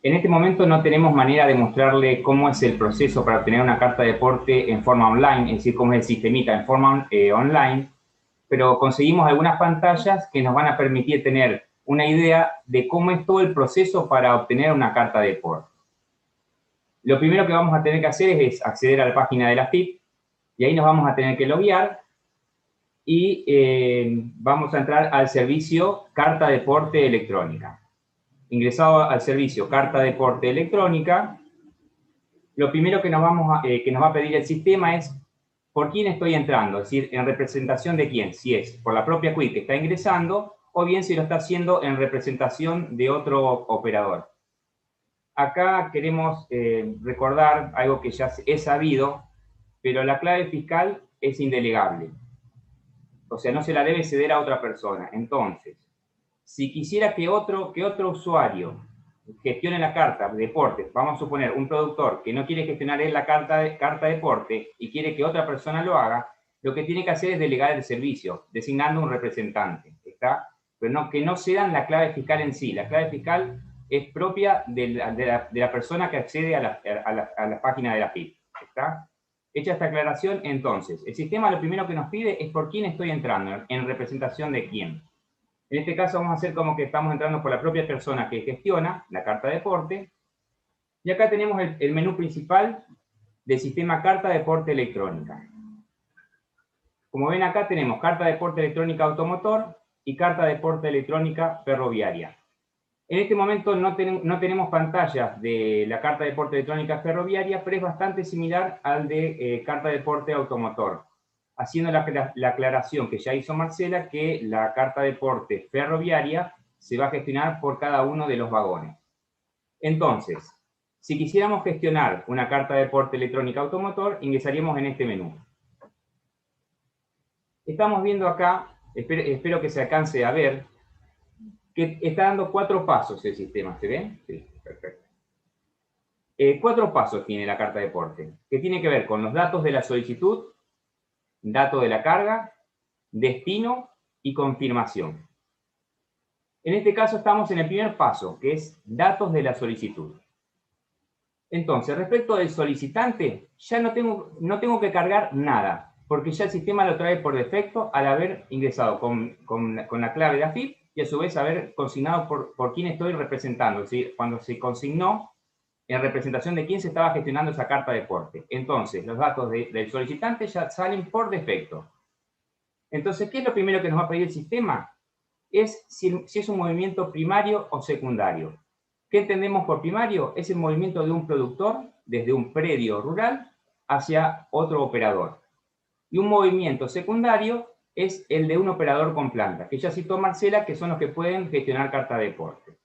En este momento no tenemos manera de mostrarle cómo es el proceso para obtener una carta de porte en forma online, es decir, cómo es el sistemita en forma online, pero conseguimos algunas pantallas que nos van a permitir tener una idea de cómo es todo el proceso para obtener una carta de porte. Lo primero que vamos a tener que hacer es acceder a la página de la FIP, y ahí nos vamos a tener que loguear, y vamos a entrar al servicio Carta de Porte Electrónica. Ingresado al servicio Carta de Porte Electrónica, lo primero que nos va a pedir el sistema es por quién estoy entrando, es decir, en representación de quién, si es por la propia query que está ingresando o bien si lo está haciendo en representación de otro operador. Acá queremos recordar algo que ya es sabido, pero la clave fiscal es indelegable. O sea, no se la debe ceder a otra persona. Entonces, si quisiera que otro usuario gestione la carta de porte, vamos a suponer un productor que no quiere gestionar él la carta de porte y quiere que otra persona lo haga, lo que tiene que hacer es delegar el servicio, designando un representante, ¿está? Pero no, que no cedan la clave fiscal en sí. La clave fiscal es propia de la persona que accede a la página de la FIP, ¿está? Hecha esta aclaración, entonces, el sistema lo primero que nos pide es por quién estoy entrando, en representación de quién. En este caso vamos a hacer como que estamos entrando por la propia persona que gestiona la carta de porte. Y acá tenemos el menú principal del sistema Carta de Porte Electrónica. Como ven acá tenemos Carta de Porte Electrónica Automotor y Carta de Porte Electrónica Ferroviaria. En este momento no tenemos pantallas de la Carta de Porte Electrónica Ferroviaria, pero es bastante similar al de Carta de Porte Automotor, haciendo la aclaración que ya hizo Marcela, que la carta de porte ferroviaria se va a gestionar por cada uno de los vagones. Entonces, si quisiéramos gestionar una carta de porte electrónica automotor, ingresaríamos en este menú. Estamos viendo acá, espero que se alcance a ver, que está dando 4 pasos el sistema. ¿Se ven? Sí, perfecto. 4 pasos tiene la carta de porte, que tiene que ver con los datos de la solicitud, dato de la carga, destino y confirmación. En este caso estamos en el primer paso, que es datos de la solicitud. Entonces, respecto del solicitante, ya no tengo que cargar nada, porque ya el sistema lo trae por defecto al haber ingresado con la clave de AFIP y a su vez haber consignado por quién estoy representando, es decir, cuando se consignó en representación de quién se estaba gestionando esa carta de porte. Entonces, los datos del solicitante ya salen por defecto. Entonces, ¿qué es lo primero que nos va a pedir el sistema? Es si es un movimiento primario o secundario. ¿Qué entendemos por primario? Es el movimiento de un productor desde un predio rural hacia otro operador. Y un movimiento secundario es el de un operador con planta, que ya citó Marcela, que son los que pueden gestionar carta de porte.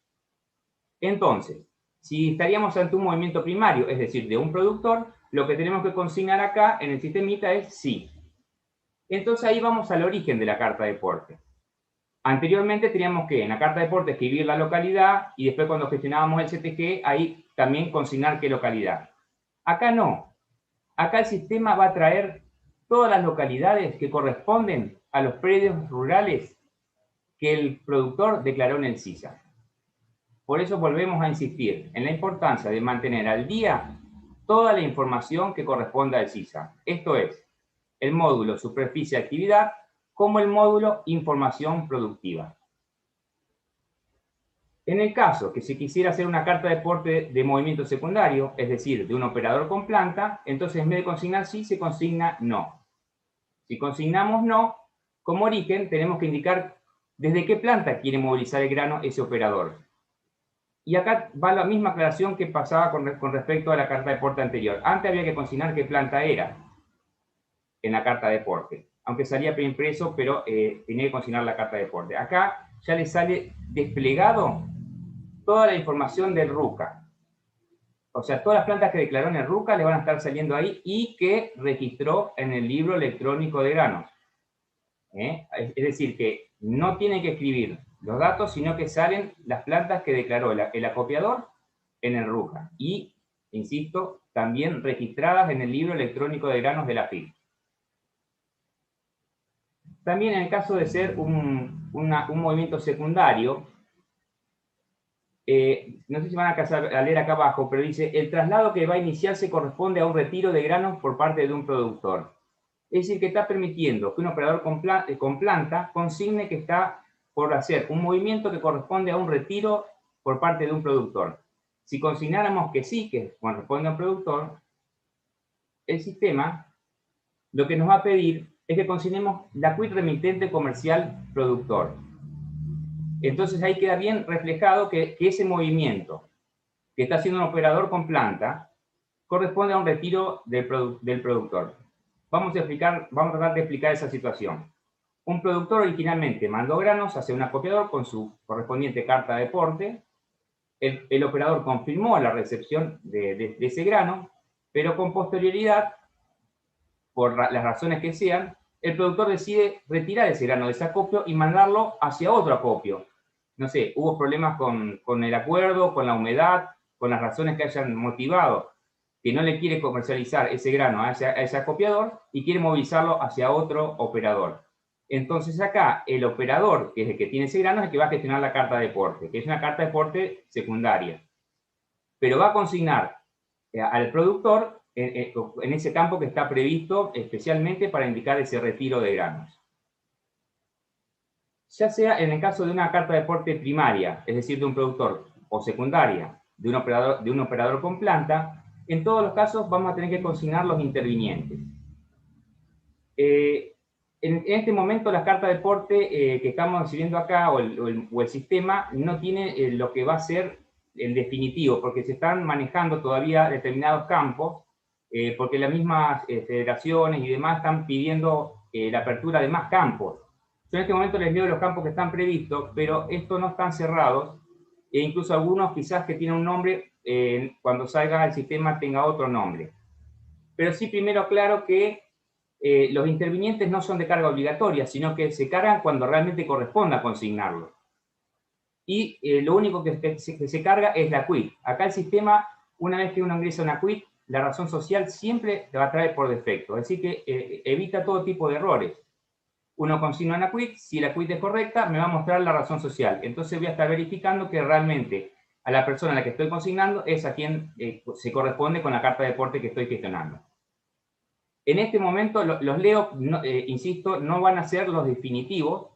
Entonces, si estaríamos ante un movimiento primario, es decir, de un productor, lo que tenemos que consignar acá en el sistemita es sí. Entonces ahí vamos al origen de la carta de porte. Anteriormente teníamos que en la carta de porte escribir la localidad y después cuando gestionábamos el CTG, ahí también consignar qué localidad. Acá no. Acá el sistema va a traer todas las localidades que corresponden a los predios rurales que el productor declaró en el CISA. Por eso volvemos a insistir en la importancia de mantener al día toda la información que corresponde al CISA. Esto es, el módulo superficie actividad como el módulo información productiva. En el caso que se quisiera hacer una carta de porte de movimiento secundario, es decir, de un operador con planta, entonces en vez de consignar sí, se consigna no. Si consignamos no, como origen tenemos que indicar desde qué planta quiere movilizar el grano ese operador. Y acá va la misma aclaración que pasaba con respecto a la carta de porte anterior. Antes había que consignar qué planta era en la carta de porte, aunque salía preimpreso, pero tenía que consignar la carta de porte. Acá ya le sale desplegado toda la información del RUCA. O sea, todas las plantas que declaró en el RUCA le van a estar saliendo ahí y que registró en el libro electrónico de granos. Es decir, que no tiene que escribir los datos, sino que salen las plantas que declaró el acopiador en el RUCA. Y, insisto, también registradas en el libro electrónico de granos de la FIP. También en el caso de ser un movimiento secundario, no sé si van a alcanzar a leer acá abajo, pero dice, el traslado que va a iniciarse corresponde a un retiro de granos por parte de un productor. Es decir, que está permitiendo que un operador con planta consigne que está por hacer un movimiento que corresponde a un retiro por parte de un productor. Si consignáramos que sí, que corresponde a un productor, el sistema lo que nos va a pedir es que consignemos la quit remitente comercial productor. Entonces ahí queda bien reflejado que ese movimiento que está haciendo un operador con planta corresponde a un retiro del productor. Vamos a tratar de explicar esa situación. Un productor originalmente mandó granos hacia un acopiador con su correspondiente carta de porte. El operador confirmó la recepción de ese grano, pero con posterioridad, por las razones que sean, el productor decide retirar ese grano de ese acopio y mandarlo hacia otro acopio. No sé, hubo problemas con el acuerdo, con la humedad, con las razones que hayan motivado que no le quiere comercializar ese grano a ese acopiador y quiere movilizarlo hacia otro operador. Entonces acá el operador, que es el que tiene ese grano, es el que va a gestionar la carta de porte, que es una carta de porte secundaria. Pero va a consignar al productor en ese campo que está previsto especialmente para indicar ese retiro de granos. Ya sea en el caso de una carta de porte primaria, es decir, de un productor, o secundaria, de un operador con planta, en todos los casos vamos a tener que consignar los intervinientes. En este momento la carta de porte que estamos recibiendo acá, o el sistema, no tiene lo que va a ser el definitivo, porque se están manejando todavía determinados campos, porque las mismas federaciones y demás están pidiendo la apertura de más campos. Yo en este momento les leo los campos que están previstos, pero estos no están cerrados, e incluso algunos quizás que tienen un nombre, cuando salga el sistema tenga otro nombre. Pero sí primero aclaro que los intervinientes no son de carga obligatoria, sino que se cargan cuando realmente corresponda consignarlo. Y lo único que se carga es la quit. Acá el sistema, una vez que uno ingresa una quit, la razón social siempre te va a traer por defecto. Así que evita todo tipo de errores. Uno consigna una quit, si la quit es correcta, me va a mostrar la razón social. Entonces voy a estar verificando que realmente a la persona a la que estoy consignando es a quien se corresponde con la carta de porte que estoy gestionando. En este momento los leo, insisto, no van a ser los definitivos,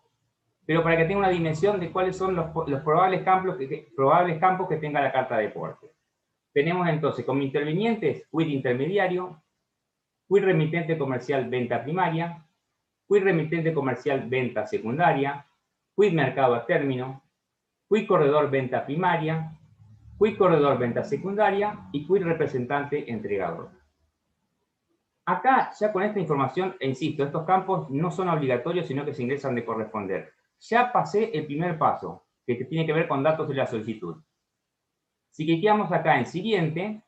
pero para que tenga una dimensión de cuáles son los probables campos que tenga la carta de porte. Tenemos entonces como intervinientes quit intermediario, quit remitente comercial venta primaria, quit remitente comercial venta secundaria, quit mercado a término, quit corredor venta primaria, quit corredor venta secundaria y quit representante entregador. Acá, ya con esta información, insisto, estos campos no son obligatorios, sino que se ingresan de corresponder. Ya pasé el primer paso, que tiene que ver con datos de la solicitud. Si clicamos acá en siguiente,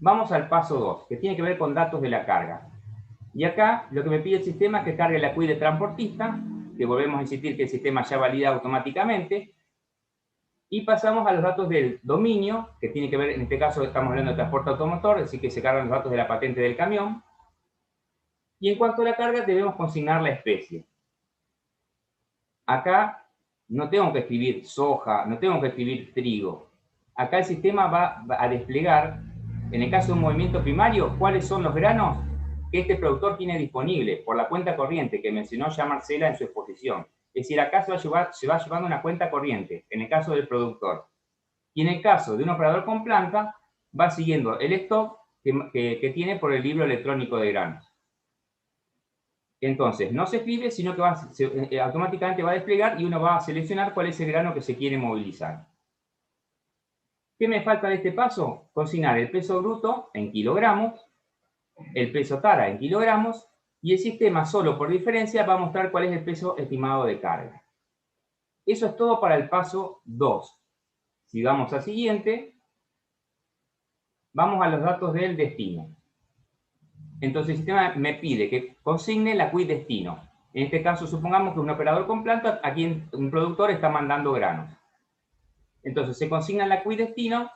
vamos al paso 2, que tiene que ver con datos de la carga. Y acá lo que me pide el sistema es que cargue la quit de transportista, que volvemos a insistir que el sistema ya valida automáticamente, y pasamos a los datos del dominio, que tiene que ver, en este caso estamos hablando de transporte automotor, así que se cargan los datos de la patente del camión. Y en cuanto a la carga, debemos consignar la especie. Acá no tengo que escribir soja, no tengo que escribir trigo. Acá el sistema va a desplegar, en el caso de un movimiento primario, cuáles son los granos que este productor tiene disponible por la cuenta corriente que mencionó ya Marcela en su exposición. Es decir, acá se va llevando una cuenta corriente, en el caso del productor. Y en el caso de un operador con planta, va siguiendo el stock que tiene por el libro electrónico de granos. Entonces, no se escribe, sino que automáticamente va a desplegar y uno va a seleccionar cuál es el grano que se quiere movilizar. ¿Qué me falta de este paso? Consignar el peso bruto en kilogramos, el peso tara en kilogramos, y el sistema solo por diferencia va a mostrar cuál es el peso estimado de carga. Eso es todo para el paso 2. Si vamos al siguiente, vamos a los datos del destino. Entonces el sistema me pide que consigne la quit destino. En este caso, supongamos que un operador con planta, a quien un productor está mandando granos. Entonces se consigna la quit destino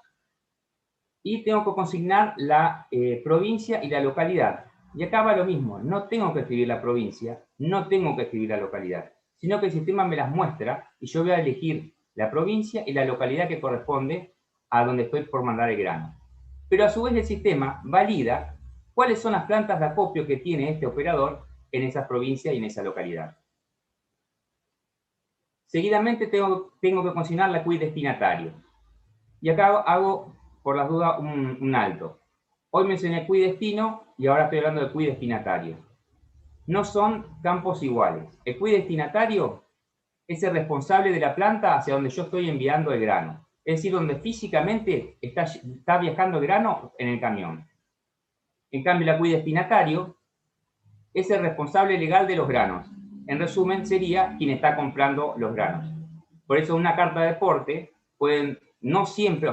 y tengo que consignar la provincia y la localidad. Y acá va lo mismo, no tengo que escribir la provincia, no tengo que escribir la localidad, sino que el sistema me las muestra y yo voy a elegir la provincia y la localidad que corresponde a donde estoy por mandar el grano. Pero a su vez el sistema valida cuáles son las plantas de acopio que tiene este operador en esa provincia y en esa localidad. Seguidamente tengo que consignar la CUI destinatario. Y acá hago, por las dudas, un alto. Hoy mencioné CUI destino y ahora estoy hablando de CUI destinatario. No son campos iguales. El CUI destinatario es el responsable de la planta hacia donde yo estoy enviando el grano. Es decir, donde físicamente está viajando el grano en el camión. En cambio, la CUI destinatario es el responsable legal de los granos. En resumen, sería quien está comprando los granos. Por eso una carta de porte no siempre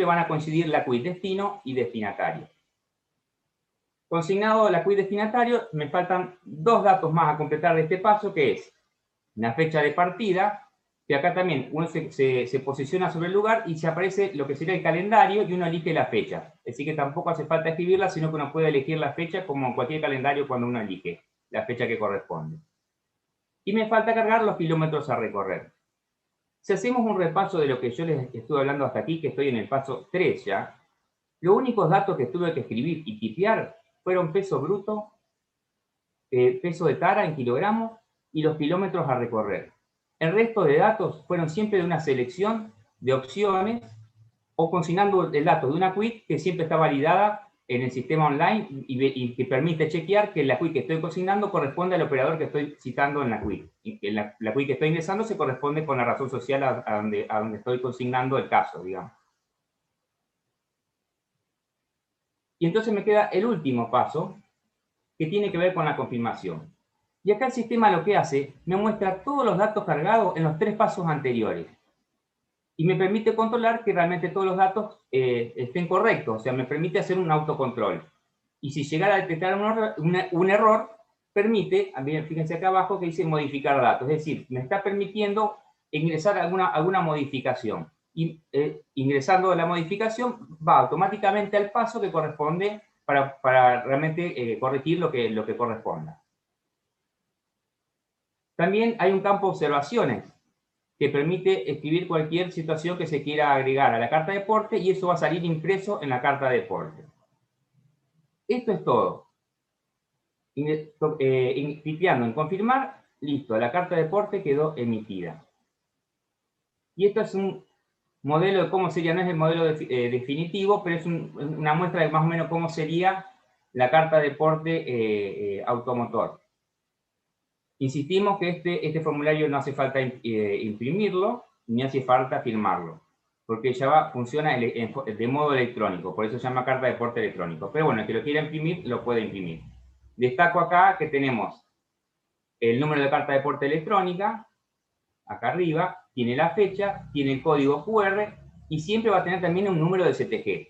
van a coincidir la CUI destino y destinatario. Consignado la CUI destinatario, me faltan dos datos más a completar de este paso, que es una fecha de partida, que acá también uno se posiciona sobre el lugar y se aparece lo que sería el calendario y uno elige la fecha. Es decir, que tampoco hace falta escribirla, sino que uno puede elegir la fecha como en cualquier calendario cuando uno elige la fecha que corresponde. Y me falta cargar los kilómetros a recorrer. Si hacemos un repaso de lo que yo les estuve hablando hasta aquí, que estoy en el paso 3 ya, los únicos datos que tuve que escribir y tipear fueron peso bruto, peso de tara en kilogramos y los kilómetros a recorrer. El resto de datos fueron siempre de una selección de opciones o consignando el dato de una CUI que siempre está validada en el sistema online y que permite chequear que la CUI que estoy consignando corresponde al operador que estoy citando en la CUI. Y que la CUI que estoy ingresando se corresponde con la razón social a donde estoy consignando el caso, digamos. Y entonces me queda el último paso, que tiene que ver con la confirmación. Y acá el sistema lo que hace, me muestra todos los datos cargados en los 3 pasos anteriores. Y me permite controlar que realmente todos los datos estén correctos, o sea, me permite hacer un autocontrol. Y si llegara a detectar un error, permite, fíjense acá abajo que dice modificar datos, es decir, me está permitiendo ingresar alguna modificación. Y ingresando la modificación, va automáticamente al paso que corresponde para realmente corregir lo que corresponda. También hay un campo de observaciones que permite escribir cualquier situación que se quiera agregar a la carta de porte y eso va a salir impreso en la carta de porte. Esto es todo. Cliqueando en confirmar, listo, la carta de porte quedó emitida. Y esto es un modelo de cómo sería, no es el modelo definitivo, pero es una muestra de más o menos cómo sería la carta de porte automotor. Insistimos que este formulario no hace falta imprimirlo, ni hace falta firmarlo, porque ya funciona de modo electrónico, por eso se llama carta de porte electrónico. Pero bueno, el que lo quiera imprimir, lo puede imprimir. Destaco acá que tenemos el número de carta de porte electrónica, acá arriba, tiene la fecha, tiene el código QR y siempre va a tener también un número de CTG.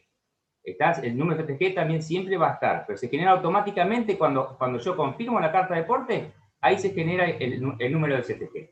El número de CTG también siempre va a estar, pero se genera automáticamente cuando yo confirmo la carta de porte, ahí se genera el número de CTG.